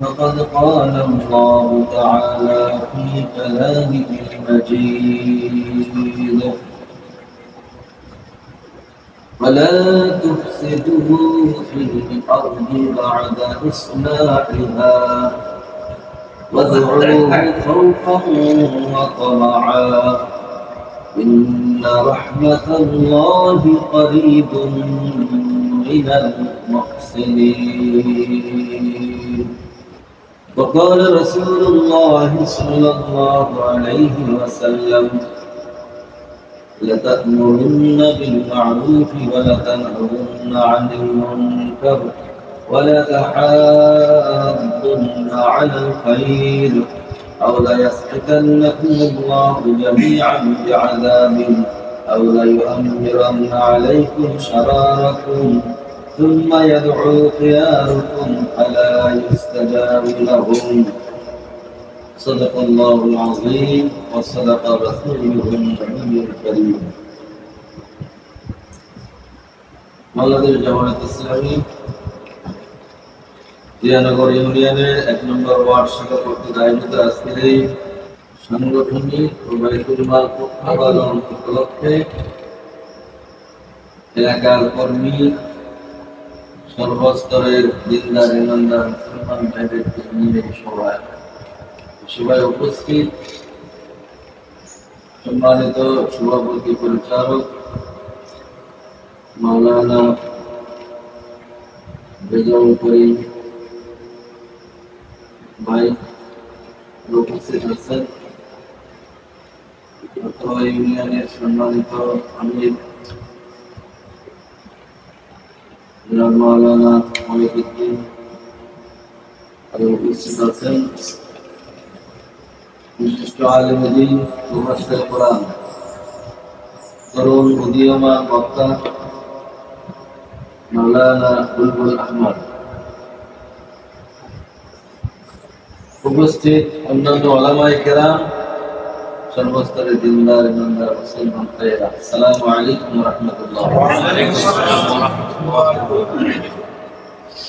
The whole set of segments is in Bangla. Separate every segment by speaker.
Speaker 1: فقد قال الله تعالى في كلامه المجيد ولا تفسدوا في الأرض بعد إصلاحها وادعوه خوفا وطمعا إن رحمة الله قريب من المحسنين وقال رسول الله صلى الله عليه وسلم لتأمرن بالمعروف ولتنهون عن المنكر ولتحاضن على الخير أو ليسحتنكم الله جميعا بعذاب أو ليؤمرن عليكم شراركم ثم يدعو خياركم فلا يستجاب لهم صدق الله العظيم وصدق رسوله النبي الكريم বাংলাদেশ জামায়াত ইসলামী জিয়ানগর ইউনিয়নের ১ নম্বর ওয়ার্ড শাখা কর্তৃক আয়োজিত আজকের এই সাংগঠনিক ও বাইতুল মাল পালন উপলক্ষে এলাকার কর্মী সর্বস্তরের দিনদার ইমানদার মুসলমান ভাইদেরকে নিয়ে সভায় উপস্থিত সম্মানিত সভাপতি পরিচালক মাওলানা রেজাউল করিম ভাই উপস্থিত আছেন, ইউনিয়নের সম্মানিত আমির মাওলানা মহিউদ্দিন উপস্থিত আছেন, বিশিষ্ট আলেম দ্বীন মুফাসসির কোরআন, তরুণ উদীয়মান বক্তা মাওলানা বুলবুল আহমদ, উপস্থিত অন্যান্য উলামায়ে কেরাম, সর্বস্তরের দিনদার ইমানদার মুসলমান ভাইয়েরা, আসসালামু আলাইকুম ওয়া রাহমাতুল্লাহ।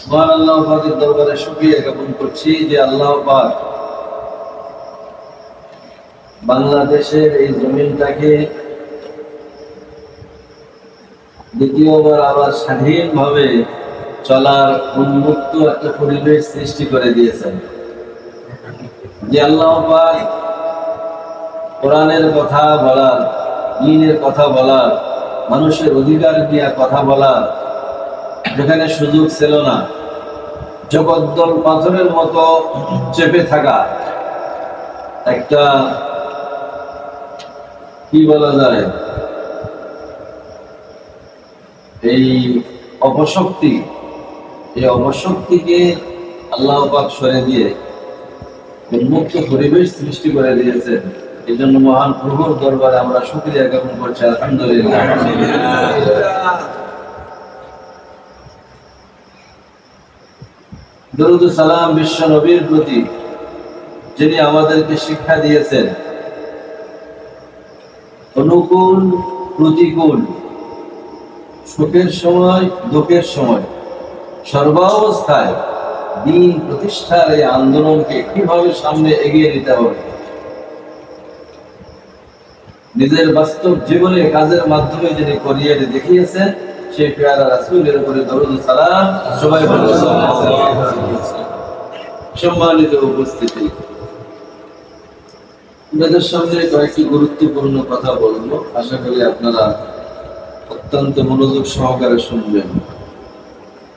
Speaker 1: মহান আল্লাহ পাকের দরবারে শুকরিয়া জ্ঞাপন করছি যে আল্লাহ পাক বাংলাদেশের এই জমিনটাকে দ্বিতীয়বার আবার স্বাধীনভাবে চলার উন্মুক্ত একটা পরিবেশ সৃষ্টি করে দিয়েছেন। যে আল্লাহ পাক কোরআনের কথা বলার, দ্বীনের কথা বলার, মানুষের অধিকার নিয়ে কথা বলার যেখানে সুযোগ ছিল না, জগদ্দল পাথরের মতো চেপে থাকা একটা কি বলা যায় এই অপশক্তি, এই অপশক্তিকে আল্লাহ পাক সরে দিয়ে উন্মুক্ত পরিবেশ সৃষ্টি করে দিয়েছেন। এই জন্য মহান প্রভুর দরবারে আমরা শুকরিয়া জ্ঞাপন করছি, আলহামদুলিল্লাহ। দরুদ ও সালাম বিশ্ব নবীর প্রতি, যিনি আমাদেরকে শিক্ষা দিয়েছেন অনুকূল প্রতিকূল, সুখের সময় দুঃখের সময়, সর্বাবস্থায় দ্বীন প্রতিষ্ঠার এই আন্দোলনকে কিভাবে সামনে এগিয়ে নিতে হবে, নিজের বাস্তব জীবনে কাজের মাধ্যমে যিনি করিয়ে দেখিয়েছেন সেই পেয়ারা রাসূলের উপরে দরুদ ও সালাম সবাই বলুন। সম্মানিত উপস্থিতি, আপনাদের সামনে কয়েকটি গুরুত্বপূর্ণ কথা বলবো, আশা করি আপনারা অত্যন্ত মনোযোগ সহকারে শুনবেন।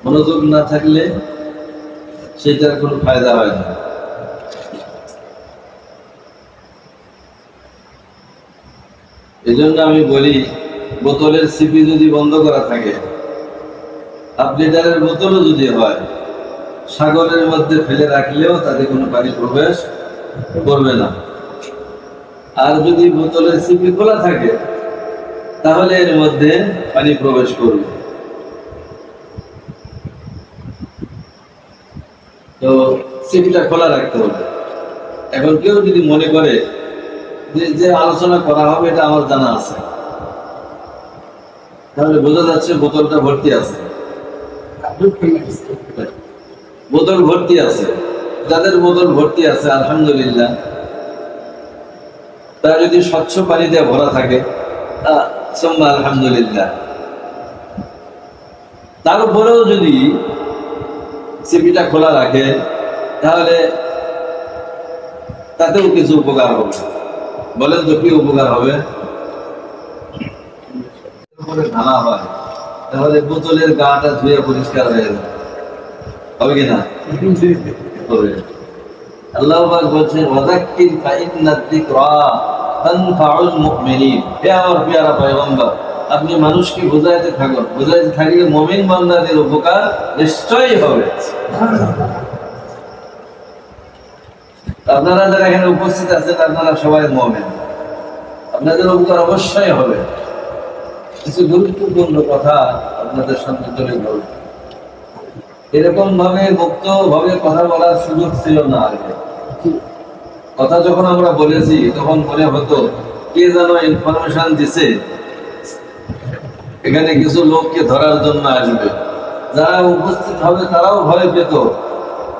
Speaker 1: মনোযোগ না থাকলে সেটার কোনো ফায়দা হয় না। এই জন্য আমি বলি, বোতলের সিপি যদি বন্ধ করা থাকে, হাফ লিটারের বোতলও যদি হয়, সাগরের মধ্যে ফেলে রাখলেও তাতে কোনো পানি প্রবেশ করবে না। আর যদি বোতলের সিপি খোলা থাকে তাহলে এর মধ্যে পানি প্রবেশ করবে। তো সিপিটা খোলা রাখতে হবে। এখন কেউ যদি মনে করে যে আলোচনা করা হবে এটা আমার জানা আছে, তাহলে বোঝা যাচ্ছে বোতলটা ভর্তি আছে, বোতল ভর্তি আছে, যাদের বোতল ভর্তি আছে আলহামদুলিল্লাহ, তা যদি স্বচ্ছ পানি দিয়ে ভরা থাকে আলহামদুলিল্লাহ, তারপরেও যদি সিপিটা খোলা রাখে তাহলে তাতেও কিছু উপকার হবে। বলেন তো কি উপকার হবে? ঢালা হয় তাহলে বোতলের গাটা ধুয়ে পরিষ্কার হয়ে যাবে, হবে কিনা? হবে। আল্লাহ পাক বলছেন ওয়াযাক্কির ফাইন্নাদ যিকরা তানফাউল মুমিনিন। হে আমার প্রিয় পয়গম্বর, আপনি মানুষকে বোঝাইতে থাকুন, বোঝাইতে থাকলে মুমিন বান্দাদের উপকার নিশ্চয়ই হবে। আপনারা যারা এখানে উপস্থিত আছেন আপনারা সবাই মুমিন, আপনাদের উপকার অবশ্যই হবে। কিছু গুরুত্বপূর্ণ কথা আপনাদের সামনে তুলে ধরব। এরকম ভাবে মুক্ত ভাবে কথা বলার সুযোগ ছিল না আগে। কথা যখন আমরা বলেছি তখন মনে হতো কে যেন ইনফরমেশন দিছে, এখানে কিছু লোককে ধরার জন্য আসবে। যারা উপস্থিত হবে তারাও ভয় পেত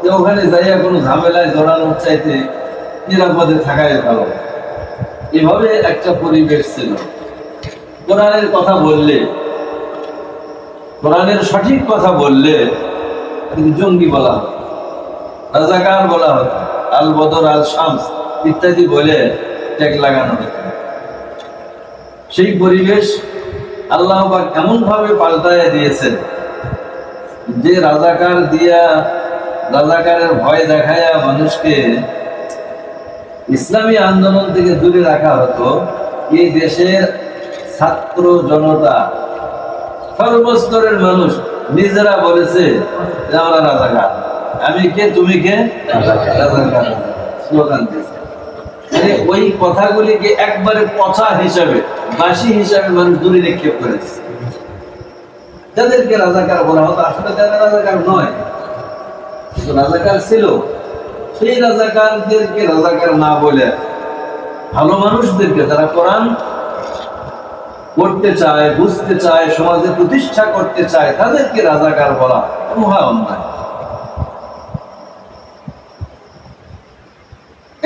Speaker 1: যে ওখানে যাইয়া কোনো ঝামেলায় জড়ানোর চাইতে নিরাপদে থাকাই ভালো। এভাবে একটা পরিবেশ ছিল। কোরআনের কথা বললে, কোরআনের সঠিক কথা বললে জঙ্গি বলা হতো, রাজাকার বলা হতো, আল বদর আল শামস ইত্যাদি বলে ট্যাগ লাগানো হতো। সেই পরিবেশ আল্লাহ পাক এমন ভাবে পাল্টায় দিয়েছেন যে রাজাকার দিয়া, রাজাকারের ভয় দেখায়া মানুষকে ইসলামী আন্দোলন থেকে দূরে রাখা হতো। এই দেশের ছাত্র জনতা, সর্বস্তরের মানুষ নিজেরা বলেছে যে আমরা রাজাকার। আমি কে, তুমি কে? রাজাকার স্লোগান দিয়েছে। ওই কথাগুলিকে একবারে পচা হিসাবে, বাসি হিসাবে মানুষ দূরে নিক্ষেপ করেছে। যাদেরকে রাজাকার বলা হতো আসলে যারা রাজাকার নয়, রাজাকার ছিল, সেই রাজাকারদেরকে রাজাকার না বলে ভালো মানুষদেরকে, যারা কোরআন করতে চায়, বুঝতে চায়, সমাজে প্রতিষ্ঠা করতে চায়, তাদেরকে রাজাকার বলা মহা অন্যায়।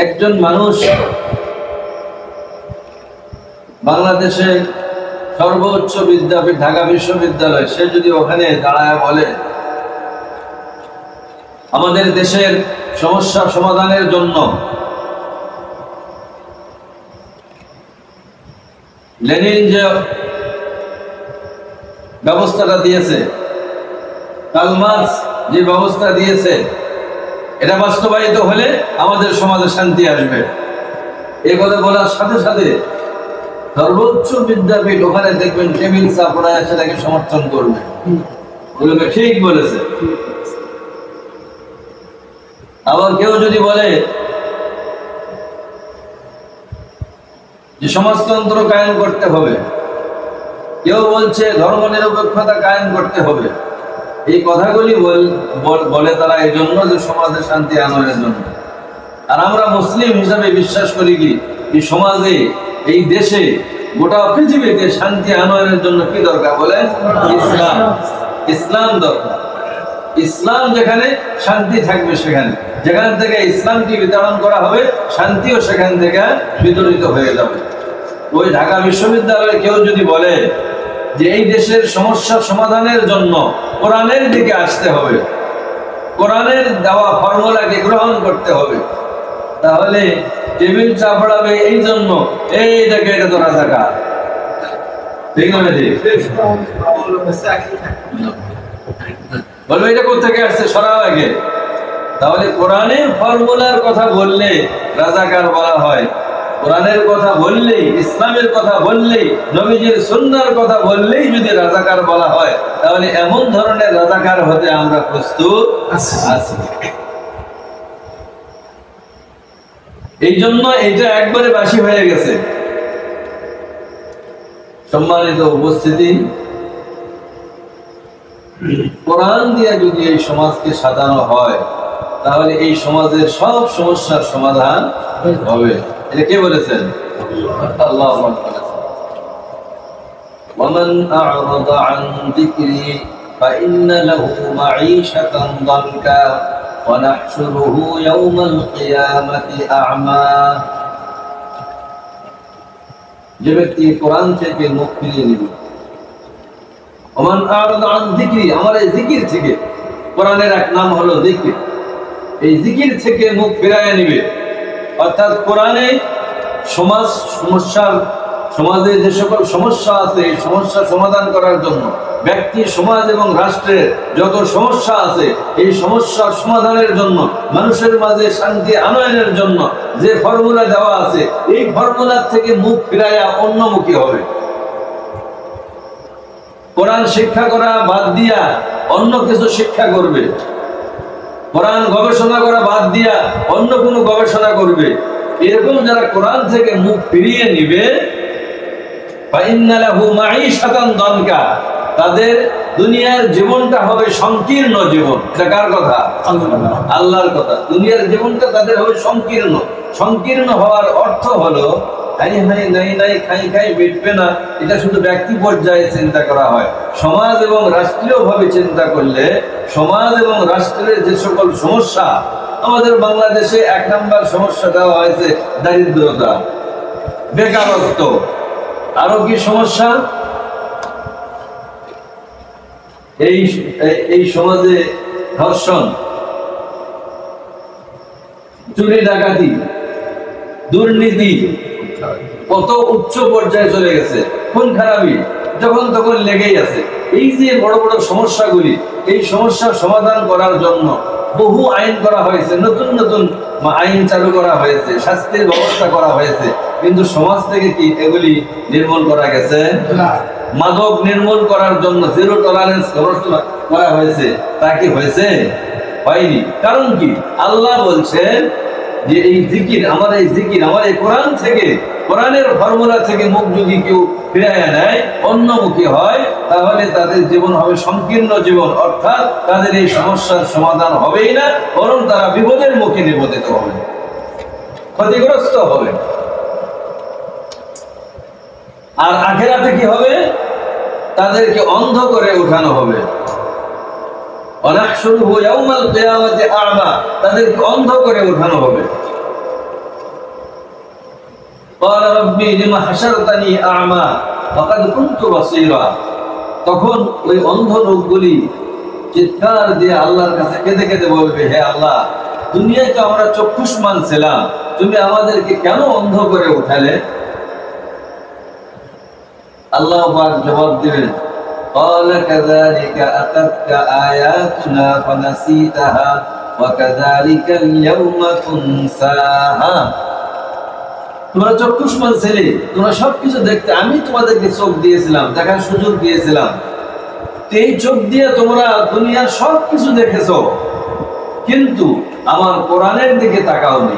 Speaker 1: একজন মানুষ বাংলাদেশে সর্বোচ্চ বিদ্যাপীঠ ঢাকা বিশ্ববিদ্যালয়, সে যদি ওখানে দাঁড়ায় বলে আমাদের দেশের সমস্যা সমাধানের জন্য লেনিন যে ব্যবস্থাটা দিয়েছে, কার্ল মার্কস যে ব্যবস্থা দিয়েছে, এটা বাস্তবায়িত হলে আমাদের সমাজে শান্তি আসবে, এই কথা বলার সাথে সাথে সর্বোচ্চ বিদ্যাপীঠ ওখানে দেখবেন টেবিল চাপড়ায় সেটাকে সমর্থন করবে, বলবে ঠিক বলেছে। আবার কেউ যদি বলে যে সমাজতন্ত্র কায়েম করতে হবে, কেউ বলছে ধর্মনিরপেক্ষতা কায়েম করতে হবে, এই কথাগুলি বলে তারা এই জন্য যে সমাজে শান্তি আনয়নের জন্য। আর আমরা মুসলিম হিসাবে বিশ্বাস করি কি এই সমাজে, এই দেশে, গোটা পৃথিবীতে শান্তি আনয়নের জন্য কি দরকার বলে? ইসলাম। ইসলাম দরকার। ইসলাম যেখানে, শান্তি থাকবে সেখানে। যেখান থেকে ইসলামকে বিতরণ করা হবে, শান্তিও সেখান থেকে বিতরিত হয়ে যাবে। ওই ঢাকা বিশ্ববিদ্যালয়ে কেউ যদি বলে যে এই দেশের সমস্যা সমাধানের জন্য কোরআনের দিকে আসতে হবে, কোরআনের দেওয়া ফর্মুলাকে গ্রহণ করতে হবে, তাহলে টেবিল চাপড়াবে এই জন্য এই দেখে এটা তো রাজাকার, ঠিক না? বলবে এটা কোথেকে আসছে, সরাও আগে। তাহলে কোরআনের ফর্মুলার কথা বললে রাজাকার বলা হয়, কোরআনের কথা বললেই, ইসলামের কথা বললেই, নবীজির সুন্নাহর কথা বললেই যদি রাজাকার বলা হয়, তাহলে এমন ধরনের রাজাকার হতে আমরা প্রস্তুত আছি। এই জন্য এটা একবারে বাসি হয়ে গেছে। সম্মানিত উপস্থিতি, কোরআন দিয়ে যদি এই সমাজকে সাজানো হয় তাহলে এই সমাজের সব সমস্যার সমাধান হবে। এটা কে বলেছেন? আল্লাহ বলেছেন, ওয়ামান আ'রাদা আন যিকরি ফাইন্না লাহু মাঈশাতান দানকা ونحشره يوم القيامة أعمى যে ব্যক্তি কোরআন থেকে মুখ ফিরিয়ে নিবে ওমান আরাদা আন যিকরি আমার এই জিকির থেকে কোরআনের এক নাম হলো জিকির এই জিকির থেকে মুখ ফিরিয়ে নিবে অর্থাৎ কোরআনে সমাজে যে সকল সমস্যা আছে এই সমস্যা সমাধান করার জন্য ব্যক্তি সমাজ এবং রাষ্ট্রের যত সমস্যা আছে এই সমস্যা সমাধানের জন্য মানুষের মাঝে শান্তি আনয়নের জন্য যে ফর্মুলা দেওয়া আছে এই ফর্মুলার থেকে মুখ ফিরাইয়া অন্যমুখী হবে কোরআন শিক্ষা করা বাদ দিয়া অন্য কিছু শিক্ষা করবে কোরআন গবেষণা করা বাদ দিয়া অন্য কোনো গবেষণা করবে এরকম যারা কোরআন থেকে মুখ ফিরিয়ে নিবে তাদের দুনিয়ার জীবনটা হবে সংকীর্ণ জীবন। এটা কার কথা? আল্লাহর কথা। দুনিয়ার জীবনটা তাদের হবে সংকীর্ণ। সংকীর্ণ হওয়ার অর্থ হলো হাই হাই নাই নাই খাই খাই মিটবে না, এটা শুধু ব্যক্তি পর্যায়ে চিন্তা করা হয়। সমাজ এবং রাষ্ট্রীয় ভাবে চিন্তা করলে সমাজ এবং রাষ্ট্রের যে সকল সমস্যা, আমাদের বাংলাদেশে 1 নম্বর সমস্যা দেওয়া হয়েছে দারিদ্রতা, বেকারত্ব। আরো কি সমস্যা? এই সমাজে ধর্ষণ, চুরি ডাকাতি, দুর্নীতি কত উচ্চ পর্যায়ে চলে গেছে, খুন খারাপি যখন তখন লেগেই আছে। এই যে বড় বড় সমস্যাগুলি, এই সমস্যার সমাধান করার জন্য বহু আইন করা হয়েছে, নতুন নতুন আইন চালু করা হয়েছে, শাস্তির ব্যবস্থা করা হয়েছে, কিন্তু সমাজ থেকে কি এগুলি নির্মূল করা গেছে? মাদক নির্মূল করার জন্য জিরো টলারেন্স করা হয়েছে, তা কি হয়েছে? হয়নি। কারণ কি? আল্লাহ বলছেন যে এই জিকির, আমার এই কোরআন থেকে, কোরআনের ফর্মুলা থেকে মুখ যদি কেউ ফিরাইয়া নেয়, অন্যমুখী হয়, তাহলে তাদের জীবন হবে সংকীর্ণ জীবন। অর্থাৎ তাদের এই সমস্যার সমাধান হবেই না, বরং তারা বিপদের মুখে নিপতিত হবে, ক্ষতিগ্রস্ত হবে। আর আখিরাতে কি হবে? তাদেরকে অন্ধ করে উঠানো হবে। ওয়ানাহশুরুহু ইয়াওমাল কিয়ামাতি আ'মা, তাদেরকে অন্ধ করে উঠানো হবে। ক্বালা রাব্বি লিমা হাশারতানি আ'মা ওয়াকাদ কুনতু বাসীরা। তখন ওই অন্ধ লোকগুলি চিৎকার দিয়ে আল্লাহর কাছে কেঁদে কেঁদে বলবে, হে আল্লাহ, দুনিয়ায় তো আমরা চক্ষুষ্মান ছিলাম, তুমি আমাদেরকে কেন অন্ধ করে উঠালে? আল্লাহ পাক জবাব দিবেন, قال كذلك أتتك آياتنا فنسيتها وكذلك اليوم تنساها। তোমরা চক্ষুষ্মান ছিলে, তোমরা সবকিছু দেখতে, আমি তোমাদেরকে চোখ দিয়েছিলাম, দেখার সুযোগ দিয়েছিলাম। এই চোখ দিয়ে তোমরা দুনিয়ার সবকিছু দেখেছো, কিন্তু আমার কোরআনের দিকে তাকাওনি।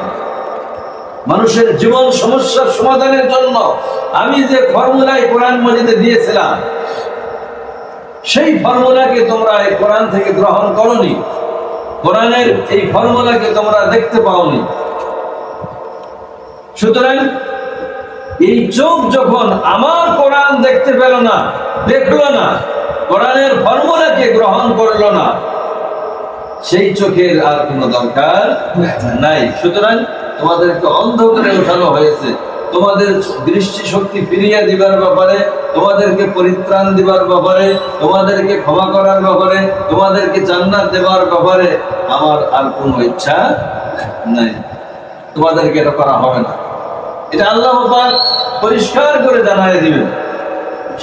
Speaker 1: মানুষের জীবন সমস্যার সমাধানের জন্য আমি যে ফর্মুলায় কোরআন মজিদে দিয়েছিলাম, সেই ফর্মুলাকে তোমরা এই কোরআন থেকে গ্রহণ করনি, কোরআনের এই ফর্মুলাকে তোমরা দেখতে পাওনি। সুতরাং এই চোখ যখন আমার কোরআন দেখতে পেল না, দেখলো না, কোরআনের ফর্মুলাকে গ্রহণ করলো না, সেই চোখের আর কোনো দরকার নাই। সুতরাং তোমাদেরকে অন্ধ করে উঠানো হয়েছে। তোমাদের দৃষ্টি শক্তি ফিরিয়ে দিবার ব্যাপারে, তোমাদেরকে পরিত্রাণ দিবার ব্যাপারে, তোমাদেরকে ক্ষমা করার ব্যাপারে, তোমাদেরকে জান্নাত দেওয়ার ব্যাপারে আমার আর কোনো ইচ্ছা নাই। তোমাদেরকে এটা করা হবে না। এটা আল্লাহ পাক পরিষ্কার করে জানাই দিবেন।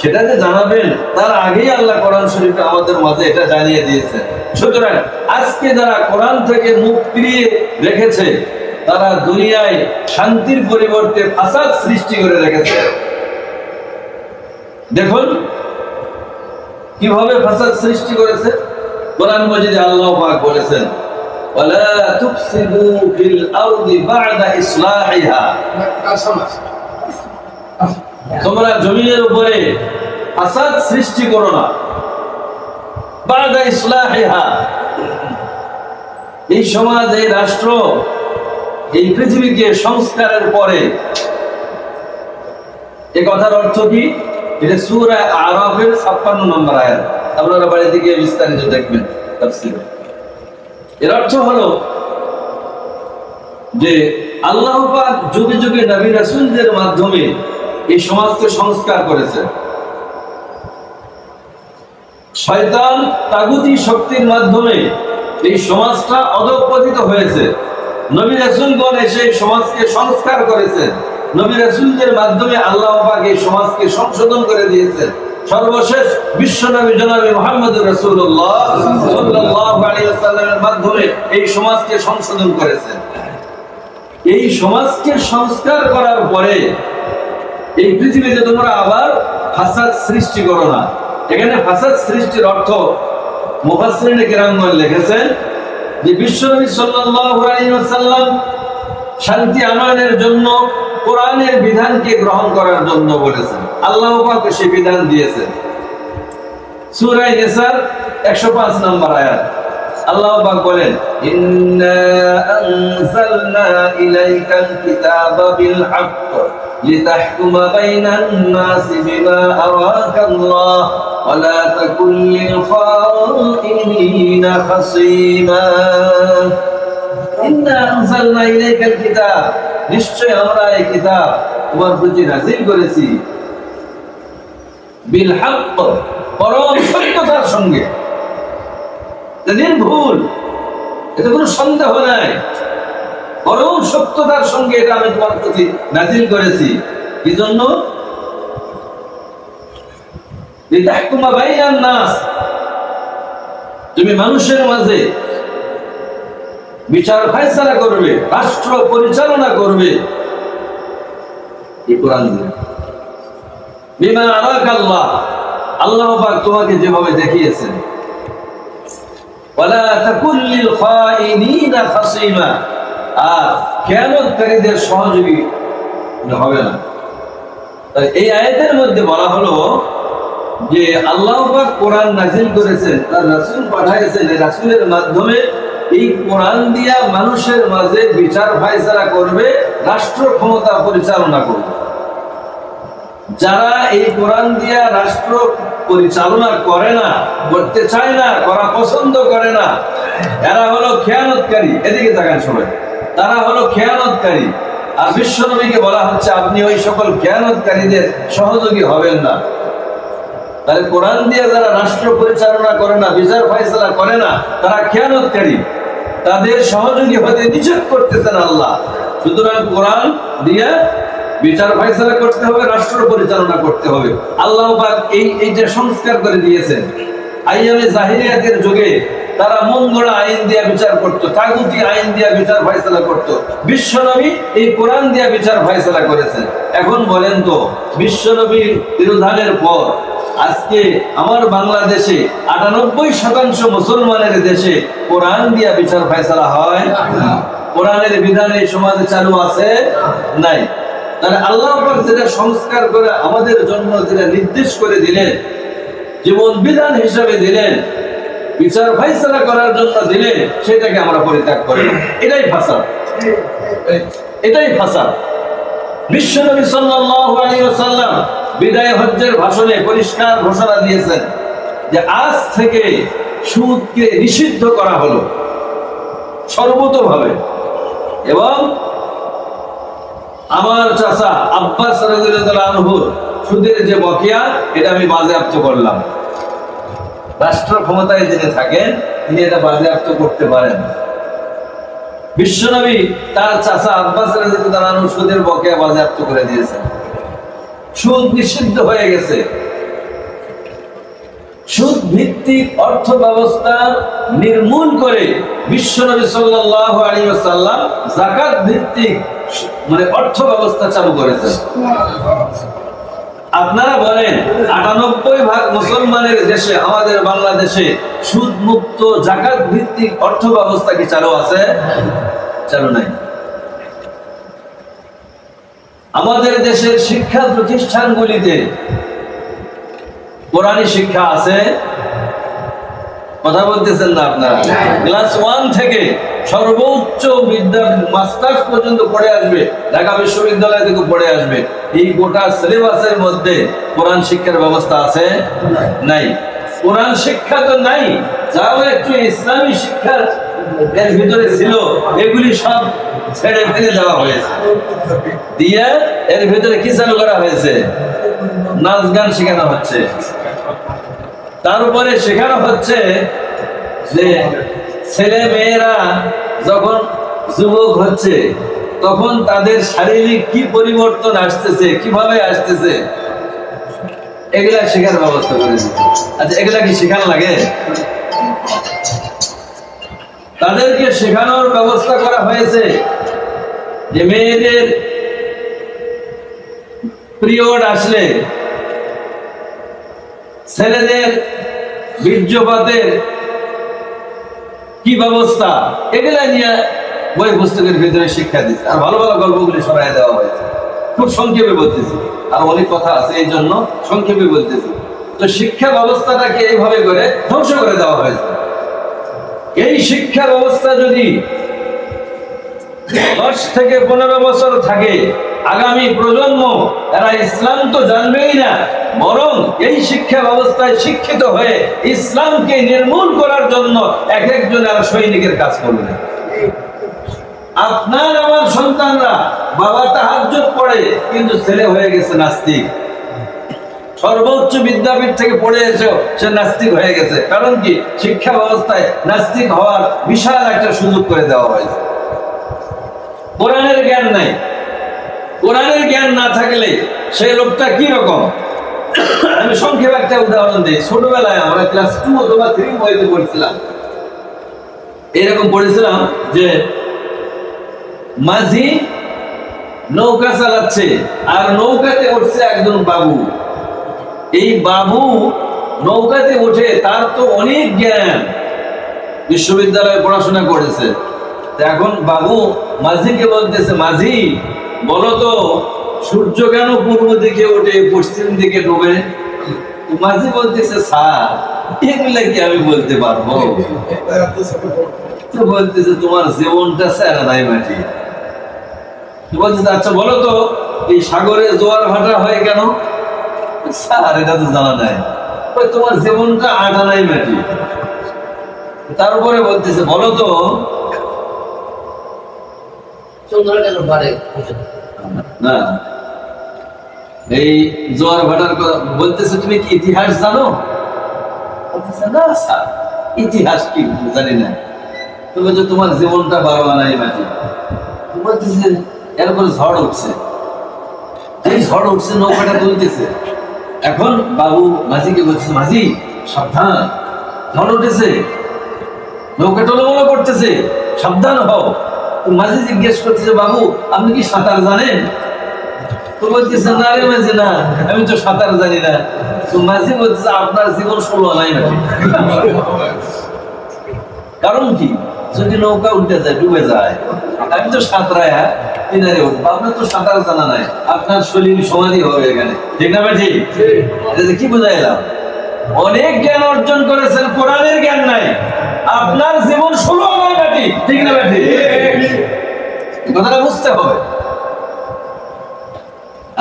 Speaker 1: সেটা যে জানাবেন তার আগেই আল্লাহ কোরআন শরীফে আমাদের মাঝে এটা জানিয়ে দিয়েছেন। সুতরাং আজকে যারা কোরআন থেকে মুখ ফিরিয়ে রেখেছে, তারা দুনিয়ায় শান্তির পরিবর্তে ফাসাদ সৃষ্টি করে রেখেছে। দেখুন কিভাবে ফাসাদ সৃষ্টি করেছে। কোরআন মাজিদে আল্লাহ পাক বলেছেন, ওয়ালা তুফসিদু ফিল আরদি বা'দা ইসলাহিহা, তোমরা জমিনের উপরে ফাসাদ সৃষ্টি করো না। বা'দা ইসলাহিহা, এই সমাজ, এই রাষ্ট্র, এই পৃথিবীকে সংস্কারের পরে। এই কথার অর্থ কি? এটা সূরা আরাফের 56 নম্বর আয়াত। আপনারা বাড়িতে গিয়ে বিস্তারিত দেখবেন তাফসীরে। এর অর্থ হলো যে আল্লাহ পাক যুগে যুগে নবী রাসূলদের মাধ্যমে এই সমাজকে সংস্কার করেছেন। শয়তান তাগুতি শক্তির মাধ্যমে এই সমাজটা অধঃপতিত হয়েছে। নবী রাসূলগণ এসে সমাজকে সংস্কার করেছেন। নবী রাসূলদের মাধ্যমে আল্লাহ পাক এই সমাজকে সংশোধন করে দিয়েছেন। সর্বশেষ বিশ্বনবী জনাবে মুহাম্মদুর রাসূলুল্লাহ সাল্লাল্লাহু আলাইহি ওয়াসাল্লামের মাধ্যমে এই সমাজকে সংশোধন করেছেন। এই সমাজকে সংস্কার করার পরে এই পৃথিবীতে তোমরা আবার ফাসাদ সৃষ্টি করো না। এখানে ফাসাদ সৃষ্টির অর্থ মুফাসসিরিনে কিরামগণ লিখেছেন যে বিশ্বনবী সাল্লাল্লাহু আলাইহি ওয়াসাল্লাম শান্তি আনয়নের জন্য কোরআনের বিধানকে গ্রহণ করার জন্য বলেছেন। আল্লাহ পাক সেই বিধান দিয়েছেন। সূরা নিসার 105 নম্বর আয়াত আল্লাহ পাক বলেন, ইন্না আনজালনা ইলাইকাল কিতাবা বিল হক লিতাহকুমা বাইনান নাসি বিমা আরাকাল্লাহ ওয়া লা তাকুন লিল খাইনিনা খাসীমা। ইন্না আনজালনা ইলাইকাল কিতাব, নিশ্চয় আমরা এই কিতাব তোমার প্রতি নাযিল করেছি বিল হক, পরম সত্যতার সঙ্গে। নির্ভুল, এতে কোনো সন্দেহ নাই, পরম সত্যতার সঙ্গে এটা আমি তোমার প্রতি নাযিল করেছি। কি জন্য? লিতাহকুমা বাইনান নাস, তুমি মানুষের মাঝে বিচার ফায়সালা করবে, রাষ্ট্র পরিচালনা করবে এই কোরআন দিয়ে। বিমা আরাকাল্লাহ, আল্লাহ পাক তোমাকে যেভাবে দেখিয়েছেন। ওয়ালা তাকুন লিল খাইনিনা খাসীমা, আর খেয়ানতকারীদের সহযোগী হবে না। তাই এই আয়াতের মধ্যে বলা হলো যে আল্লাহ পাক কোরআন নাযিল করেছেন, তার রাসূল পাঠিয়েছেন, এই রাসূলের মাধ্যমে এই কোরআন দিয়া মানুষের মাঝে বিচার ফায়সালা করবে, রাষ্ট্র ক্ষমতা পরিচালনা করবে। যারা এই কোরআন দিয়া রাষ্ট্র পরিচালনা করে না, করতে চায় না, করা পছন্দ করে না, এরা হলো খেয়ানতকারী। এদিকে তাকান সবাই, তারা হলো খেয়ানতকারী। আর বিশ্বনবীকে বলা হচ্ছে আপনি ওই সকল খেয়ানতকারীদের সহযোগী হবেন না। তাহলে কোরআন দিয়ে যারা রাষ্ট্র পরিচালনা করে না, বিচার ফায়সালা করে না, তারা খেয়ানতকারী, তাদের সহযোগী হতে নিষেধ করতেছেন আল্লাহ। সুতরাং কোরআন দিয়ে বিচার ফায়সালা করতে হবে, রাষ্ট্র পরিচালনা করতে হবে। আল্লাহ পাক এই যে সংস্কার করে দিয়েছেন। আইয়ামে জাহিলিয়াতের যুগে তারা মঙ্গলা আইন দিয়ে বিচার করত, তাগুতি আইন দিয়ে বিচার ফায়সালা করত। বিশ্বনবী এই কোরআন দিয়ে বিচার ফায়সালা করেছেন। এখন বলেন তো, বিশ্বনবীর তিরোধানের পর আজকে আমার বাংলাদেশে 98% মুসলমানের দেশে কোরআন দিয়ে বিচার ফায়সালা হয় না। কোরআনের বিধান এই সমাজে চালু আছে নাই। তাহলে আল্লাহ পাক যেটা সংস্কার করে আমাদের জন্য যেটা নির্দেশ করে দিলেন, জীবন বিধান হিসাবে দিলেন, বিচার ফায়সালা করার জন্য দিলেন, সেটাকে আমরা পরিত্যাগ করি। এটাই ফাসাদ, এটাই ফাসাদ। বিশ্বনবী সাল্লাল্লাহু আলাইহি ওয়াসাল্লাম বিদায় হজ্জের ভাষণে পরিষ্কার ঘোষণা দিয়েছেন যে আজ থেকে সুদকে নিষিদ্ধ করা হলো সর্বতোভাবে। এবং আমার চাচা আব্বাস রাদিয়াল্লাহু আনহু সুদের যে বকেয়া, এটা আমি বাজেয়াপ্ত করলাম। রাষ্ট্র ক্ষমতায় যিনি থাকেন তিনি এটা বাজেয়াপ্ত করতে পারেন। বিশ্বনবী তার চাচা আব্বাস রাদিয়াল্লাহু আনহু সুদের বকেয়া বাজেয়াপ্ত করে দিয়েছেন। সুদ নিষিদ্ধ হয়ে গেছে। সুদ ভিত্তিক অর্থ ব্যবস্থা নির্মূল করে বিশ্বনবী সাল্লাল্লাহু আলাইহি ওয়াসাল্লাম যাকাত ভিত্তিক অর্থ ব্যবস্থা চালু করেছেন। আপনারা বলেন 98% মুসলমানের দেশে, আমাদের বাংলাদেশে সুদ মুক্ত যাকাত ভিত্তিক অর্থ ব্যবস্থা কি চালু আছে? চালু নাই। আমাদের দেশের শিক্ষা প্রতিষ্ঠানগুলিতে কোরআনী শিক্ষা আছে? কথা বলতেছেন না আপনারা? ক্লাস 1 থেকে সর্বোচ্চ মাস্টার্স পর্যন্ত পড়ে আসবে, ঢাকা বিশ্ববিদ্যালয় থেকে পড়ে আসবে, এই গোটা সিলেবাসের মধ্যে কোরআন শিক্ষার ব্যবস্থা আছে? নাই। কোরআন শিক্ষা তো নাই, যাও একটু ইসলামী শিক্ষার এর ভিতরে ছিল এগুলি সব ছেড়ে ফেলে দেওয়া হয়েছে, দিয়ে এর ভিতরে কি চালু করা হয়েছে? নাচ গান শেখানো হচ্ছে। তার উপরে শেখানো হচ্ছে যে ছেলে মেয়েরা যখন যুবক হচ্ছে তখন তাদের শারীরিক কি পরিবর্তন আসতেছে, কিভাবে আসতেছে, এগুলা শেখার ব্যবস্থা করে দিচ্ছে। আচ্ছা, এগুলা কি শেখানো লাগে? তাদেরকে শেখানোর ব্যবস্থা করা হয়েছে যে মেয়েদের পিরিয়ড আসলে, ছেলেদের বীর্যপাতের কি ব্যবস্থা, এগুলা নিয়ে বই পুস্তকের ভিতরে শিক্ষা দিচ্ছে। আর ভালো ভালো গল্পগুলি সরাই দেওয়া হয়েছে। খুব সংক্ষেপে বলতেছি, আর অনেক কথা আছে এই জন্য সংক্ষেপে বলতেছি। তো শিক্ষা ব্যবস্থাটাকে এইভাবে করে ধ্বংস করে দেওয়া হয়েছে। এই শিক্ষা ব্যবস্থা যদি 10 থেকে 15 বছর থাকে, আগামী প্রজন্ম এরা ইসলাম তো জানবেই না, বরং এই শিক্ষা ব্যবস্থায় শিক্ষিত হয়ে ইসলামকে নির্মূল করার জন্য এক একজন আর সৈনিকের কাজ করবে। আপনার আমার সন্তানরা বাবা তাহাজ্জুদ পড়ে কিন্তু ছেলে হয়ে গেছে নাস্তিক, সর্বোচ্চ বিদ্যাপীঠ থেকে পড়ে এসেও সে নাস্তিক হয়ে গেছে। কারণ কি? শিক্ষা ব্যবস্থায় নাস্তিক হওয়ার বিশাল একটা সুযোগ করে দেওয়া হয়েছে। কোরআনের জ্ঞান নাই, কোরআনের জ্ঞান না থাকলে সেই লোকটা কি রকম? আমি সংক্ষেপে একটা উদাহরণ দিই। ছোটবেলায় আমরা ক্লাস 2 অথবা 3 বইতে পড়ছিলাম, এরকম পড়েছিলাম যে মাঝি নৌকা চালাচ্ছে আর নৌকাতে উঠছে একজন বাবু। এই বাবু নৌকাতে উঠে, তার তো অনেক জ্ঞান, বিশ্ববিদ্যালয়ে পড়াশোনা করেছে। এখন বাবু মাঝিকে বলতেছে, মাঝি বলো তো সূর্য কেন পূর্ব দিকে ওঠে পশ্চিম দিকে ডুবে? মাঝি বলতেছে, স্যার এগুলা কি আমি বলতে পারবো? তো বলতেছে, তোমার জীবনটা স্যার নাই মাটি। বলতেছে, আচ্ছা বলো তো এই সাগরে জোয়ার ভাটা হয় কেন? স্যার এটা তো জানা নাই। তোমার জীবনটা আটা নাই মাটি। তারপরে বলতেছে, বলো তো না এই জোয়ার ভাটার কথা বলতেছে, তুমি কি ইতিহাস জানো? বলতেছে, না স্যার ইতিহাস কি জানি না। তো বলছে, তোমার জীবনটা 12 আনাই মাটি। বলতেছে, এরপরে ঝড় উঠছে, এই ঝড় উঠছে, নৌকাটা তুলতেছে। এখন বাবু মাঝিকে বলছে, মাঝি সাবধান, ঝড় উঠেছে, নৌকা টলমল করতেছে, সাবধান হও। মাঝি জিজ্ঞেস করতেছে, বাবু আপনি কি সাঁতার জানেন? তো বলতেছে, না রে মাঝি, না আমি তো সাঁতার জানি না। তো মাঝি বলতেছে, আপনার জীবন 16 আনাই মাটি। কারণ কি? যদি নৌকা উল্টে যায়, ডুবে যায়, আমি তো সাঁতরায় কিনারে উঠবো, আপনার তো সাঁতার জানা নাই, আপনার শরীর সমাধি হবে এখানে, ঠিক না ভাই? কি বুঝাইলাম? অনেক জ্ঞান অর্জন করেছেন, কোরআনের জ্ঞান নাই, আপনার জীবন 16 আনাই মাটি, ঠিক না ভাই? কথাটা বুঝতে হবে।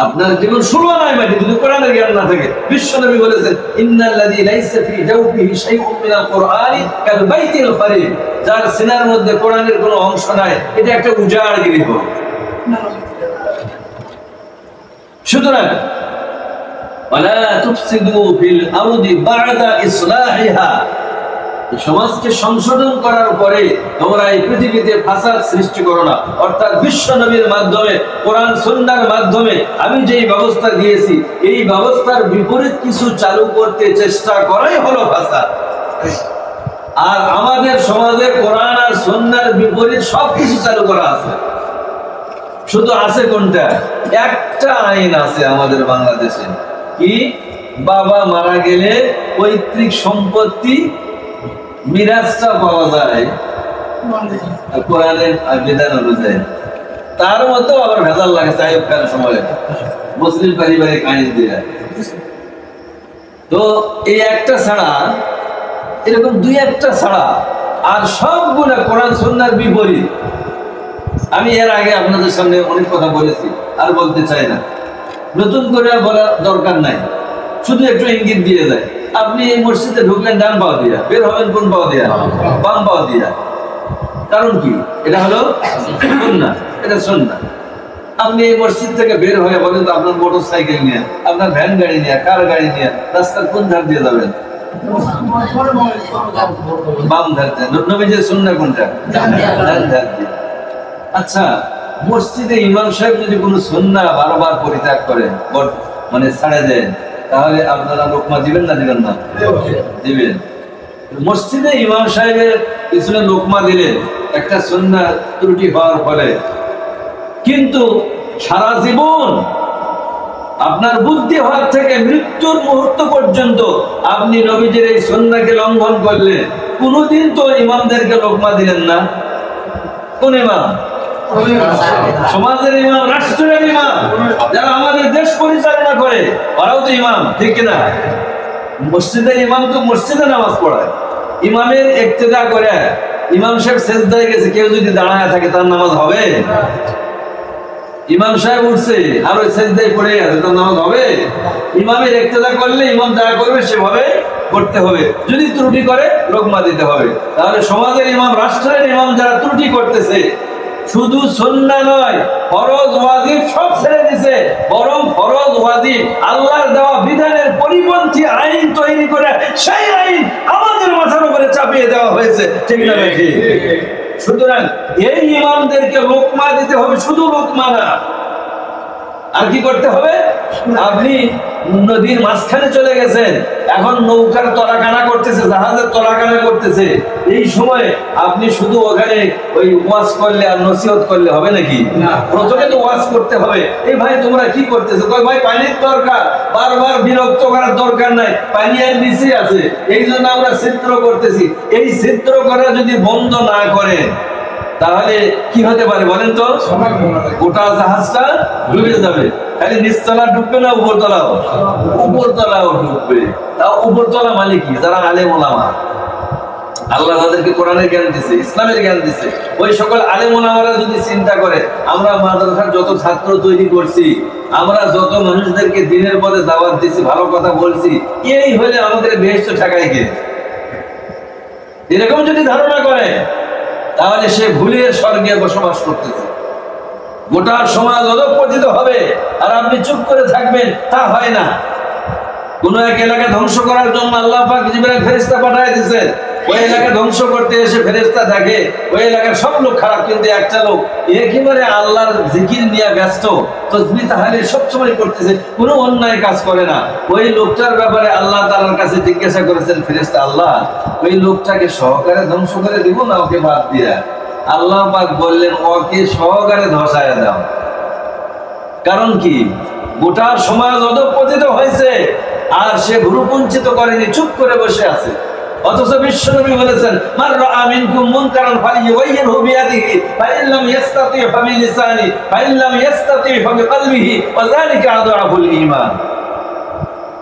Speaker 1: আপনার জীবন 16 আনাই মাটি যদি কোরআনের জ্ঞান না থাকে। বিশ্বনবী বলেছেন, ইন্নাল্লাযী লাইসা ফী জাওফিহি শাইউন মিনাল কুরআনি কাল বাইতিল খারিব, যার সিনার মধ্যে কোরআনের কোনো অংশ নাই, এটা একটা উজাড় গৃহ। সুতরাং ওয়ালা তুফসিদু ফিল আরদি বা'দা ইসলাহিহা, সমাজকে সংশোধন করার পরে তোমরা এই পৃথিবীতে ফাসাদ সৃষ্টি করো না। অর্থাৎ বিশ্ব নবীর মাধ্যমে, কোরআন সুন্নাহর মাধ্যমে আমি যেই ব্যবস্থা দিয়েছি, এই ব্যবস্থার বিপরীত কিছু চালু করতে চেষ্টা করাই হলো ফাসাদ। আর আমাদের সমাজে কোরআন আর সুন্নাহর বিপরীত সবকিছু চালু করা আছে। শুধু আছে কোনটা? একটা আইন আছে আমাদের বাংলাদেশে, কি? বাবা মারা গেলে পৈতৃক সম্পত্তি মিরাজটা পাওয়া যায় কোরআনের বিধান অনুযায়ী। তার মতো আবার ভেজাল লাগে সাহেব খান সময় মুসলিম পারিবারিক আইন দিয়ে। তো এই একটা ছাড়া, এরকম 2-1টা ছাড়া আর সবগুলো কোরআন সুন্নাহর বিপরীত। আমি এর আগে আপনাদের সামনে অনেক কথা বলেছি, আর বলতে চাই না, নতুন করে বলার দরকার নাই, শুধু একটু ইঙ্গিত দিয়ে যায়। আপনি এই মসজিদে ঢুকলেন ডান পাও দিয়া, বের হবেন কোন পাও দিয়া? বাম পাও দিয়া। কারণ কি? এটা হলো সুন্নাহ, এটা সুন্নাহ। আপনি এই মসজিদ থেকে বের হয়ে বলেন তো আপনার মোটর সাইকেল নিয়ে, আপনার ভ্যান গাড়ি নিয়ে, কার গাড়ি নিয়ে রাস্তার কোন ধার দিয়ে যাবেন? বাম ধার দিয়ে। নবীজির সুন্নাহ কোনটা? ডান ধার দিয়ে। আচ্ছা, মসজিদে ইমাম সাহেব যদি কোনো সুন্নাহ বারবার পরিত্যাগ করে, মানে ছাড়ে দেন, তাহলে আপনারা লোকমা দিবেন না দিবেন না? দিবেন। মসজিদে ইমাম সাহেবের পিছনে লোকমা দিলেন একটা সুন্নাহ ত্রুটি হওয়ার ফলে, কিন্তু সারা জীবন আপনার বুদ্ধি হওয়ার থেকে মৃত্যুর মুহূর্ত পর্যন্ত আপনি নবীজির এই সুন্নাহকে লঙ্ঘন করলেন, কোনদিন তো ইমামদেরকে লোকমা দিলেন না। কোন ইমাম? সমাজের ইমাম, রাষ্ট্রের ইমাম, যারা আমাদের দেশ পরিচালনা করে, ওরাও তো ইমাম, ঠিক কিনা? মসজিদের ইমাম তো মসজিদে নামাজ পড়ায়, ইমামের ইক্তেদা করে। ইমাম সাহেব সেজদায় গেছে, কেউ যদি দাঁড়ায় থাকে তার নামাজ হবে? ইমাম সাহেব উঠছে আর ওই সেজদায় পড়ে আছে, তার নামাজ হবে? ইমামের ইক্তেদা করলে ইমাম যা করবে সেভাবে করতে হবে, যদি ত্রুটি করে লোকমা দিতে হবে। তাহলে সমাজের ইমাম, রাষ্ট্রের ইমাম যারা ত্রুটি করতেছে, শুধু সুন্নাহ নয়, ফরজ ওয়াজিব সব ছেড়ে দিছে, বরং ফরজ ওয়াজিব আল্লাহর দেওয়া বিধানের পরিপন্থী আইন তৈরি করে সেই আইন আমাদের মাথার উপরে চাপিয়ে দেওয়া হয়েছে, ঠিক না নাকি? সুতরাং এই ইমামদেরকে লোকমা দিতে হবে, শুধু লোকমা না, আর কি করতে হবে? আপনি নদীর মাঝখানে চলে গেছেন, এখন নৌকার তলাকানা করতেছে, জাহাজের তলাকানা করতেছে, এই সময় আপনি শুধু ওখানে ওই ওয়াজ করলে আর নসিহত করলে হবে নাকি? প্রথমে তো ওয়াজ করতে হবে, এই ভাই তোমরা কি করতেছো? কই ভাই পানির দরকার, বারবার বিরক্ত করার দরকার নাই, পানি আর নিচে আছে, এই জন্য আমরা ছিদ্র করতেছি। এই ছিদ্র করা যদি বন্ধ না করে তাহলে কি হতে পারে বলেন তো? গোটা জাহাজটা ডুবে যাবে। খালি নিচতলা ডুববে না উপরতলাও? উপরতলাও ডুববে। তাও উপরতলা মানে কি? যারা আলেম ওলামা, আল্লাহ তাদেরকে কোরআনের জ্ঞান দিছে, ইসলামের জ্ঞান দিছে, ওই সকল আলেম ওলামারা যদি চিন্তা করে, আমরা মাদ্রাসার যত ছাত্র তৈরি করছি, আমরা যত মানুষদেরকে দ্বীনের পথে দাওয়াত দিছি, ভালো কথা বলছি, এই হলে আমাদের বেহেশত ঠেকায় কে? এরকম যদি ধারণা করে তাহলে সে ভুলে স্বর্গে বসবাস করতেছে। গোটা সমাজ অধঃপতিত হবে আর আপনি চুপ করে থাকবেন, তা হয় না। কোন এক এলাকা ধ্বংস করার জন্য আল্লাহ পাক জিবরাইল ফেরেশতা পাঠিয়ে দিয়েছেন, ওই এলাকা ধ্বংস করতে এসে ফেরেশতা দেখে ওই এলাকার সব লোক খারাপ, কিন্তু একটা লোক একেবারে আল্লাহর জিকির নিয়ে ব্যস্ত, তাসবিহ তাহলিল সব সময় করতেছে, কোনো অন্যায় কাজ করে না। ওই লোকটার ব্যাপারে আল্লাহ তাআলার কাছে জিজ্ঞাসা করেছেন ফেরেশতা, আল্লাহ ওই লোকটাকে সহকারে ধ্বংস করে দিব না ওকে বাদ দিয়া? আল্লাহ পাক বললেন, ওকে সহকারে ধসায় দাও। কারণ কি? গোটা সমাজ অধঃপতিত হয়েছে আর সে ভ্রুকুঞ্চিত করেনি, চুপ করে বসে আছে। অথচ বিশ্বনবী বলেছেন, মান রাআ মিনকুম মুনকারান ফালিয়ুগাইয়িরহু বিয়াদিহি ফাইন লাম ইস্তাতি ফাবিলিসানি ফাইন লাম ইস্তাতি ফাবিকলবিহি ওয়া যালিকা আদআফুল ঈমান।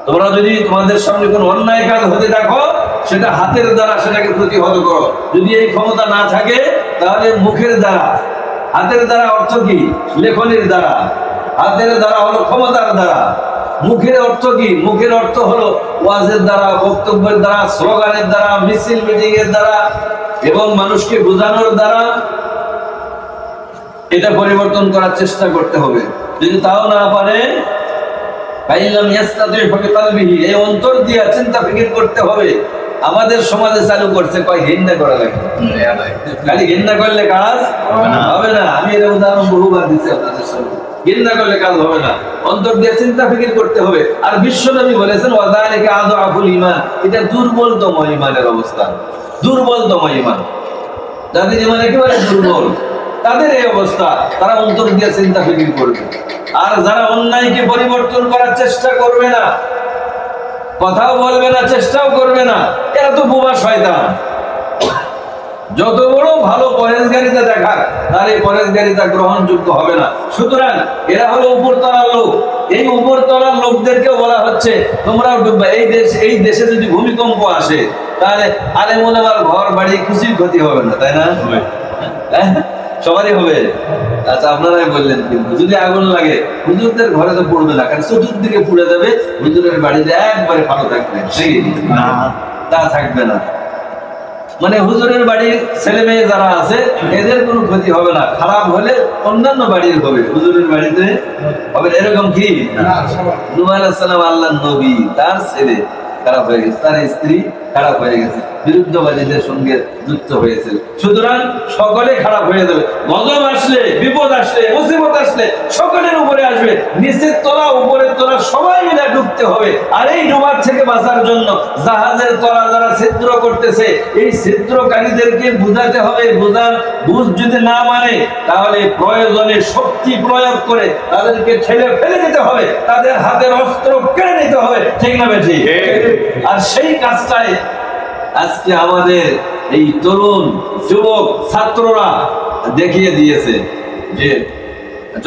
Speaker 1: তোমরা যদি তোমাদের সামনে কোনো অন্যায় কাজ হতে দেখো, সেটা হাতের দ্বারা সেটাকে প্রতিহত করো। যদি এই ক্ষমতা না থাকে তাহলে মুখের দ্বারা। হাতের দ্বারা অর্থ কি? লেখনের দ্বারা। হাতের দ্বারা হলো ক্ষমতার দ্বারা। মুখের অর্থ কি? মুখের অর্থ হলো ওয়াজের দ্বারা, বক্তব্যের দ্বারা, স্লোগানের দ্বারা, মিছিল মিটিং এর দ্বারা এবং মানুষকে বোঝানোর দ্বারা। এটা পরিবর্তন করার চেষ্টা করতে হবে। যদি তাও না পারে, এই অন্তর দিয়ে চিন্তা ফিকির করতে হবে। আমাদের সমাজে চালু করছে কয় ঘৃণা করা লাগে, খালি ঘৃণা করলে কাজ হবে না। আমি এর উদাহরণ বহুবার দিচ্ছি আপনাদের সামনে। ঘৃণা করলে কাজ হবে না, অন্তর দিয়ে চিন্তা ফিকির করতে হবে। আর বিশ্বনবী বলেছেন, ওয়াযালিকা আদআফুল ঈমান, এটা দুর্বলতম ঈমানের অবস্থান, দুর্বলতম ঈমান। যাদের ঈমান একেবারে দুর্বল তাদের এই অবস্থা, তারা অন্তর দিয়ে চিন্তা ফিকির করবে। আর যারা অন্যায়কে পরিবর্তন করার চেষ্টা করবে না, কথাও বলবে না, চেষ্টাও করবে না, এরা তো বোবা শয়তান। যত বড় ভালো পরেশগারিতা দেখাক, তার এই পরেশগারিতা গ্রহণযোগ্য হবে না। সুতরাং এরা হলো উপরতলার লোক। এই উপরতলার লোকদেরকে বলা হচ্ছে তোমরাও ডুববা। এই দেশে যদি ভূমিকম্প আসে তাহলে আলেম ওলামার ঘর বাড়ি কিছুই ক্ষতি হবে না, তাই না? সবারই হবে। আচ্ছা, আপনারাই বললেন, কিন্তু যদি আগুন লাগে হুজুরদের ঘরে তো পড়বে না, কারণ চতুর্দিকে পুড়ে যাবে, হুজুরের বাড়িতে একবারে ভালো থাকবে, তা থাকবে না। মানে হুজুরের বাড়ির ছেলে মেয়ে যারা আছে এদের কোনো ক্ষতি হবে না, খারাপ হলে অন্যান্য বাড়ির হবে, হুজুরের বাড়িতে হবে এরকম কি? নূহ আলাইহিস সালাম আল্লাহর নবী, তার ছেলে খারাপ হয়ে গেছে, তার স্ত্রী খারাপ হয়ে গেছে, বিরুদ্ধবাদীদের সঙ্গে যুক্ত হয়েছে, সুতরাং সকলে খারাপ হয়ে যাবে। গজব আসলে, বিপদ আসলে, মুসিবত আসলে সকলের উপরে আসবে, নিচের তলা উপরের তলা সবাই মিলে ডুবতে হবে। আর এই ডুবার থেকে বাঁচার জন্য জাহাজের তলা যারা ছিদ্র করতেছে, এই ছিদ্রকারীদেরকে বুঝাতে হবে, বুঝ যদি না মানে তাহলে প্রয়োজনে শক্তি প্রয়োগ করে তাদেরকে ঠেলে ফেলে দিতে হবে, তাদের হাতের অস্ত্র কেড়ে নিতে হবে, ঠিক না বেশি? আর সেই কাজটাই আজকে আমাদের এই তরুণ যুবক ছাত্ররা দেখিয়ে দিয়েছে, যে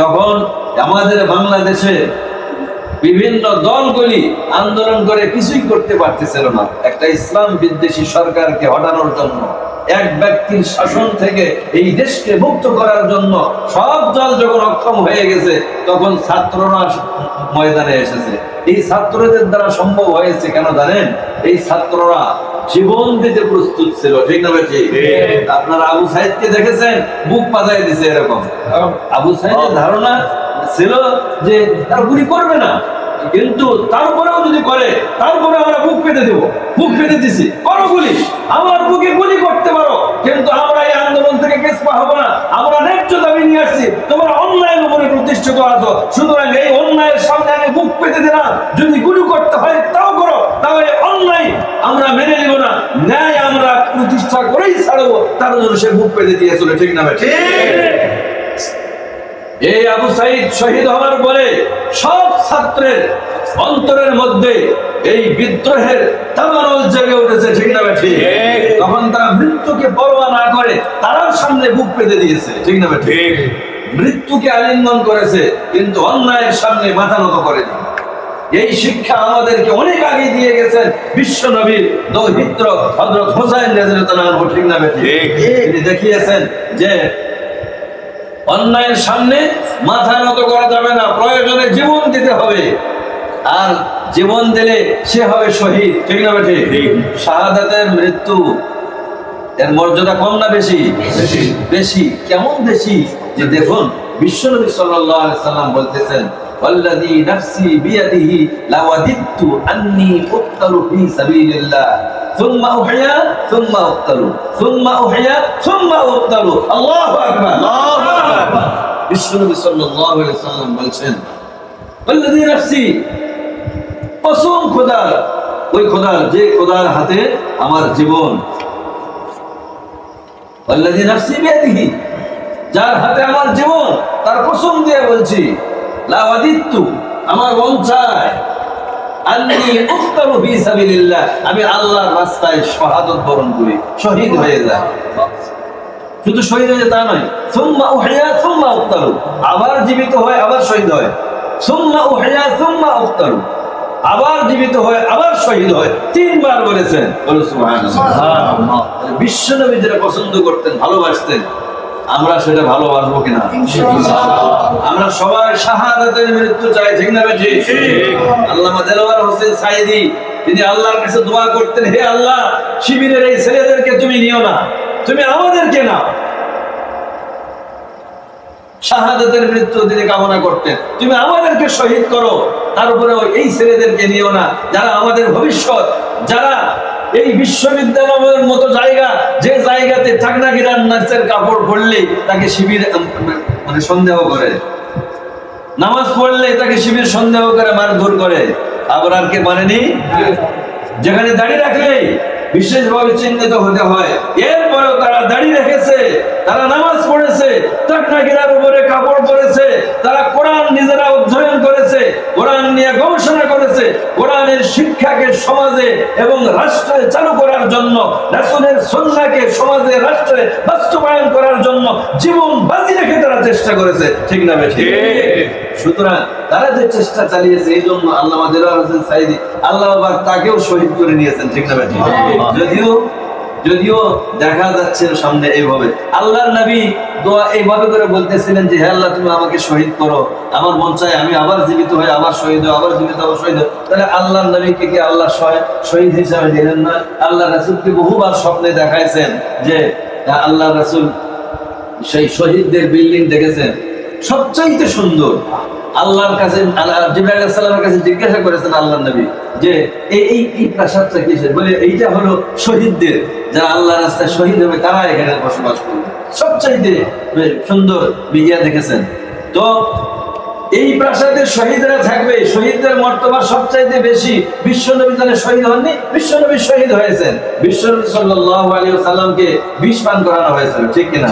Speaker 1: যখন আমাদের বাংলাদেশে বিভিন্ন দলগুলি আন্দোলন করে কিছুই করতে পারতেছিল না একটা ইসলাম বিদ্বেষী সরকারকে হটানোর জন্য, এক ব্যক্তির শাসন থেকে এই দেশকে মুক্ত করার জন্য সব দল যখন অক্ষম হয়ে গেছে, তখন ছাত্ররা ময়দানে এসেছে। এই ছাত্রদের দ্বারা সম্ভব হয়েছে কেন জানেন? এই ছাত্ররা জীবন দিতে প্রস্তুত ছিল, ঠিক না বেশি? আপনারা আবু সাইদকে দেখেছেন, বুক পাতায় দিছে এরকম। আবু সাইদের ধারণা ছিল যে তারা গুলি করবে না, কিন্তু তারপরেও যদি করে তারপরে আমরা বুক পেতে দেবো, বুক পেতে দিছি, করো গুলি, আমার বুকে গুলি করতে পারো, কিন্তু আমরা এই আন্দোলন থেকে পেছপা হবো না, আমরা ন্যায্য দাবি নিয়ে আসছি, তোমরা অন্যায়ের উপরে প্রতিষ্ঠিত আছো, সুতরাং এই অন্যায়ের সামনে আমি বুক পেতে দিলাম, যদি গুলি করতে হয় তাও করো, তাহলে অন্যায় আমরা মেনে নিব না, ন্যায় আমরা প্রতিষ্ঠা করেই ছাড়বো, তার জন্য সে বুক পেতে দিয়েছিল, ঠিক না? ঠিক। এই আবু সাইদ শহীদ হওয়ার পরে সব ছাত্রের অন্তরের মধ্যে এই বিদ্রোহের তামারল জেগে উঠেছে, ঠিক না? ঠিক। তখন তারা মৃত্যুকে পরোয়া না করে তারার সামনে বুক পেতে দিয়েছে, ঠিক না? ঠিক। মৃত্যুকে আলিঙ্গন করেছে, কিন্তু অন্যায়ের সামনে মাথা নত করেনি। এই শিক্ষা আমাদেরকে অনেক আগে দিয়ে গেছেন বিশ্ব নবীর দৌহিত্র হযরত হুসাইন রাদিয়াল্লাহু আনহু, ঠিক না? ঠিক। তিনি দেখিয়েছেন যে অন্যায়ের সামনে মাথা নত করা যাবে না, প্রয়োজনে জীবন দিতে হবে, আর জীবন দিলে সে হবে শহীদ, ঠিক না? ঠিক। শাহাদাতের মৃত্যু এর মর্যাদা কম না বেশি? বেশি। কেমন বেশি? যে দেখুন বিশ্বনবী সাল্লাল্লাহু আলাইহি সাল্লাম বলতেছেন, ওয়াল্লাযী নাফসি বিয়াদিহি লাওয়াদিতু আন্নী উক্তালু ফি সাবিলিল্লাহ সুম্মা উহইয়া সুম্মা উক্তালু সুম্মা উহইয়া সুম্মা উক্তালু। আল্লাহু আকবার, আল্লাহু আকবার। বিশ্বনবী সাল্লাল্লাহু আলাইহি সাল্লাম বলছেন, ওয়াল্লাযী নাফসি, কসম খোদার, ওই খোদার যে খোদার হাতে আমার জীবন, ওয়াল্লাযী নাফসি বিয়াদিহি, যার হাতে আমার জীবন, তার কসম দিয়ে বলছি, লাওয়াদিতু, আমার মন চায়, আন্নী উক্তালু ফি সাবিলিল্লাহ, আমি আল্লাহর রাস্তায় শাহাদাত বরণ করি, শহীদ হয়ে যায়। শুধু শহীদ হয়ে তা নয়, সুম্মা উহইয়া সুম্মা উক্তালু, আবার জীবিত হয় আবার শহীদ হয়, সুম্মা উহইয়া সুম্মা উক্তালু, আবার জীবিত হয় আবার শহীদ হয়, তিনবার বলেছেন। বলো সুবহানাল্লাহ। বিশ্বনবী যেটা পছন্দ করতেন, ভালোবাসতেন, আমরা সেটা ভালোবাসবো কিনা? আমরা সবাই শাহাদাতের মৃত্যু চাই, ঠিক না? ঠিক। আল্লামা দেলওয়ার হোসেন সাইদি তিনি আল্লাহর কাছে দোয়া করতেন, হে আল্লাহ, শিবিরের এই ছেলেদেরকে তুমি নিও না, তুমি আমাদেরকে নাও। শাহাদাতের মৃত্যু তিনি কামনা করতেন, তুমি আমাদেরকে শহীদ করো, তার উপরে এই ছেলেদেরকে নিও না, যারা আমাদের ভবিষ্যৎ, যারা এই বিশ্ববিদ্যালয়ের মতো জায়গা, যে জায়গাতে টাকনা গিরান নাচের কাপড় পরলে তাকে শিবির মানে সন্দেহ করে, নামাজ পড়লে তাকে শিবির সন্দেহ করে, মারধর করে, আবার আর কে মানেনি, যেখানে দাঁড়িয়ে রাখলে বিশেষভাবে চিহ্নিত হতে হয়, এরপরেও তারা দাঁড়িয়ে রেখেছে, তারা নামাজ পড়েছে, টাকনা গিরার উপরে কাপড় পরেছে, তারা কোরআন নিজেরা অধ্যয়ন করেছে, কোরআন নিয়ে গবেষণা করেছে, কোরআনের শিক্ষাকে সমাজে এবং রাষ্ট্রে চালু করার জন্য, রাসূলের সুন্নাহকে সমাজে রাষ্ট্রে বাস্তবায়ন করার জন্য জীবন বাজি রেখে তারা চেষ্টা করেছে, ঠিক না? ঠিক। সুতরাং তারা যে চেষ্টা চালিয়েছে, এই জন্য আল্লামা দেলওয়ার হোসেন সাইদি আল্লাহ পাক তাকেও শহীদ করে নিয়েছেন, ঠিক না? যদিও দেখা যাচ্ছে সামনে এইভাবে আল্লাহর নবী দোয়া এইভাবে করে বলতেছিলেন যে হে আল্লাহ তুমি আমাকে শহীদ করো, আমার মন চায় আমি আবার জীবিত হয়ে আবার শহীদ হই, আবার জীবিত আবার শহীদ হই। তাহলে আল্লাহর নবীকে কি আল্লাহ শহীদ হিসাবে দিলেন না? আল্লাহ রাসূলকে বহুবার স্বপ্নে দেখাইছেন যে আল্লাহ রাসূল সেই শহীদদের বিল্ডিং দেখেছেন সবচাইতে সুন্দর। আল্লাহর কাছে জিবরাইল আলাইহিস সালামের কাছে জিজ্ঞাসা করেছেন আল্লাহর নবী যে এই প্রাসাদটা কিসের? বলে এইটা হলো শহীদদের, যারা আল্লাহর রাস্তায় শহীদ হবে তারা এখানে বসবাস করবে, সবচাইতে সুন্দর বিজ্ঞা দেখেছেন। তো এই প্রাসাদের শহীদরা থাকবে, শহীদদের মর্তবা সবচাইতে বেশি। বিশ্বনবী তাহলে শহীদ হননি, বিশ্বনবী শহীদ হয়েছেন। বিশ্বনবী সাল্লাল্লাহু আলাইহি ওয়াসাল্লামকে বিষ পান করানো হয়েছিল, ঠিক কিনা?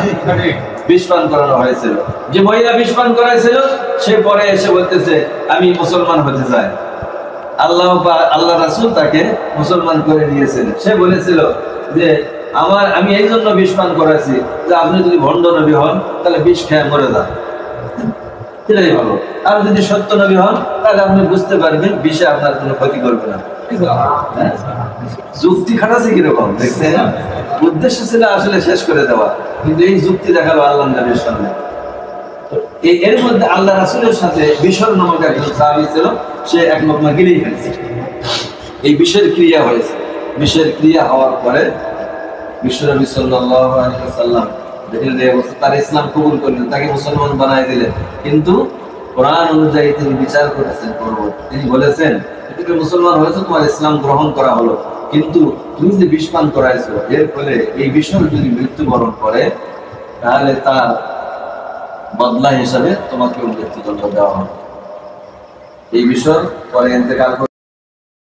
Speaker 1: বিষ পান করানো হয়েছিল। যে মহিলা বিষ পান করাইছিল সে পরে এসে বলতেছে আমি মুসলমান হতে চাই। আল্লাহ রাসূল তাকে মুসলমান করে নিয়েছিলেন। সে বলেছিল যে আমি এই জন্য বিষ পান করাইছি যে আপনি যদি ভণ্ড নবী হন তাহলে বিষ খেয়ে মরে যান, এটাই ভালো। আর যদি সত্য নবী হন তাহলে আপনি বুঝতে পারবেন বিষে আপনার কোনো ক্ষতি করবে না। যুক্তি খাটাছে কিরকম দেখছেন? উদ্দেশ্য ছিল আসলে শেষ করে দেওয়া, কিন্তু এই যুক্তি দেখালো আল্লাহ নবীর সামনে। এর মধ্যে আল্লাহ রাসূলের সাথে বিশর নামক একজন সাহাবী ছিল, সে এক লোকমা গিলেই ফেলছে। এই বিষের ক্রিয়া হয়েছে। বিষের ক্রিয়া হওয়ার পরে বিশ্বনবী সাল্লাল্লাহু আলাইহি ওয়াসাল্লাম দেখলেন এই অবস্থা, তার ইসলাম কবুল করলেন, তাকে মুসলমান বানায় দিলেন। কিন্তু কোরআন অনুযায়ী তিনি বিচার করেছেন করব। তিনি বলেছেন তুমি মুসলমান হয়েছো, তোমার ইসলাম গ্রহণ করা হলো, কিন্তু তুমি যে বিষ পান করাইছো এর ফলে এই বিষয় যদি মৃত্যুবরণ করে তাহলে তার বদলা হিসাবে তোমাকে মৃত্যুদণ্ড দেওয়া হবে। এই বিষয় পরে ইন্তেকাল